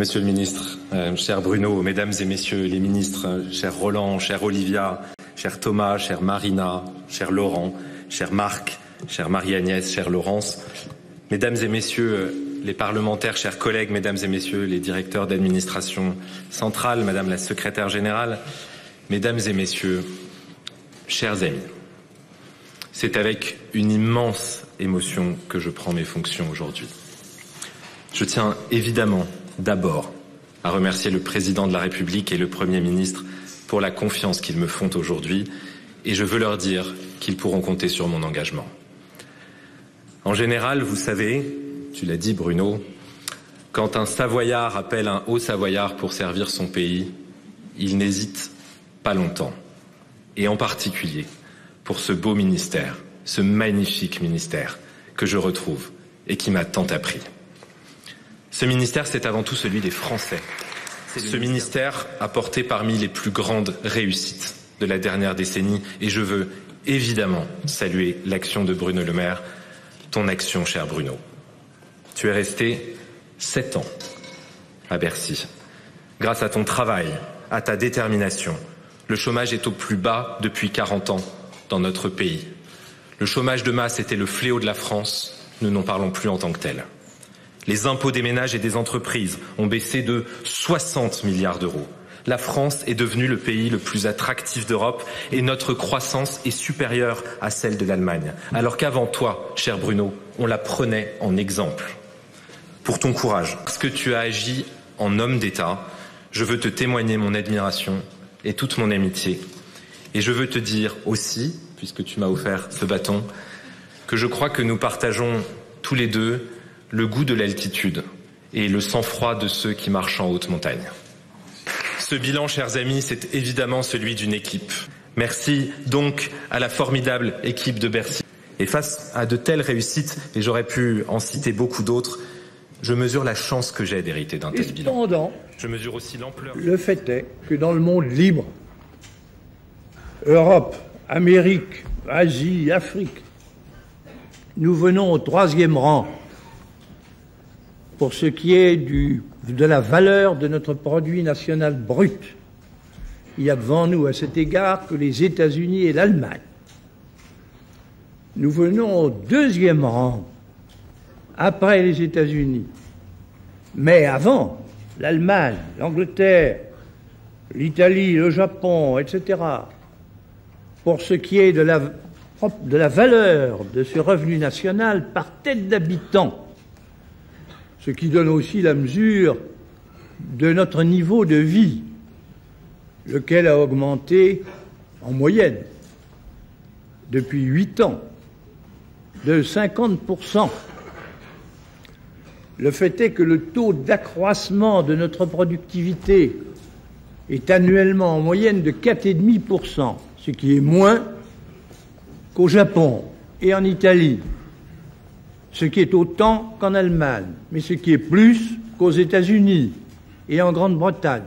Monsieur le ministre, cher Bruno, mesdames et messieurs les ministres, cher Roland, cher Olivia, cher Thomas, cher Marina, cher Laurent, cher Marc, chère Marie-Agnès, chère Laurence, mesdames et messieurs les parlementaires, chers collègues, mesdames et messieurs les directeurs d'administration centrale, madame la secrétaire générale, mesdames et messieurs, chers amis. C'est avec une immense émotion que je prends mes fonctions aujourd'hui. Je tiens évidemment d'abord à remercier le président de la République et le Premier ministre pour la confiance qu'ils me font aujourd'hui et je veux leur dire qu'ils pourront compter sur mon engagement. En général, vous savez, tu l'as dit Bruno, quand un Savoyard appelle un Haut-Savoyard pour servir son pays, il n'hésite pas longtemps. Et en particulier pour ce beau ministère, ce magnifique ministère que je retrouve et qui m'a tant appris. Ce ministère, c'est avant tout celui des Français. Ce ministère a porté parmi les plus grandes réussites de la dernière décennie et je veux évidemment saluer l'action de Bruno Le Maire, ton action, cher Bruno. Tu es resté 7 ans à Bercy. Grâce à ton travail, à ta détermination, le chômage est au plus bas depuis 40 ans dans notre pays. Le chômage de masse était le fléau de la France, nous n'en parlons plus en tant que tel. Les impôts des ménages et des entreprises ont baissé de 60 milliards d'euros. La France est devenue le pays le plus attractif d'Europe et notre croissance est supérieure à celle de l'Allemagne. Alors qu'avant toi, cher Bruno, on la prenait en exemple. Pour ton courage, parce que tu as agi en homme d'État, je veux te témoigner mon admiration et toute mon amitié. Et je veux te dire aussi, puisque tu m'as offert ce bâton, que je crois que nous partageons tous les deux le goût de l'altitude et le sang-froid de ceux qui marchent en haute montagne. Ce bilan, chers amis, c'est évidemment celui d'une équipe. Merci donc à la formidable équipe de Bercy. Et face à de telles réussites, et j'aurais pu en citer beaucoup d'autres, je mesure la chance que j'ai d'hériter d'un tel bilan. Cependant, je mesure aussi l'ampleur. Le fait est que dans le monde libre, Europe, Amérique, Asie, Afrique, nous venons au 3e rang pour ce qui est de la valeur de notre produit national brut. Il y a devant nous à cet égard que les États-Unis et l'Allemagne. Nous venons au 2e rang après les États-Unis. Mais avant, l'Allemagne, l'Angleterre, l'Italie, le Japon, etc., pour ce qui est de la valeur de ce revenu national par tête d'habitant, ce qui donne aussi la mesure de notre niveau de vie, lequel a augmenté en moyenne depuis 8 ans de 50%. Le fait est que le taux d'accroissement de notre productivité est annuellement en moyenne de 4,5%, ce qui est moins qu'au Japon et en Italie, ce qui est autant qu'en Allemagne, mais ce qui est plus qu'aux États-Unis et en Grande-Bretagne.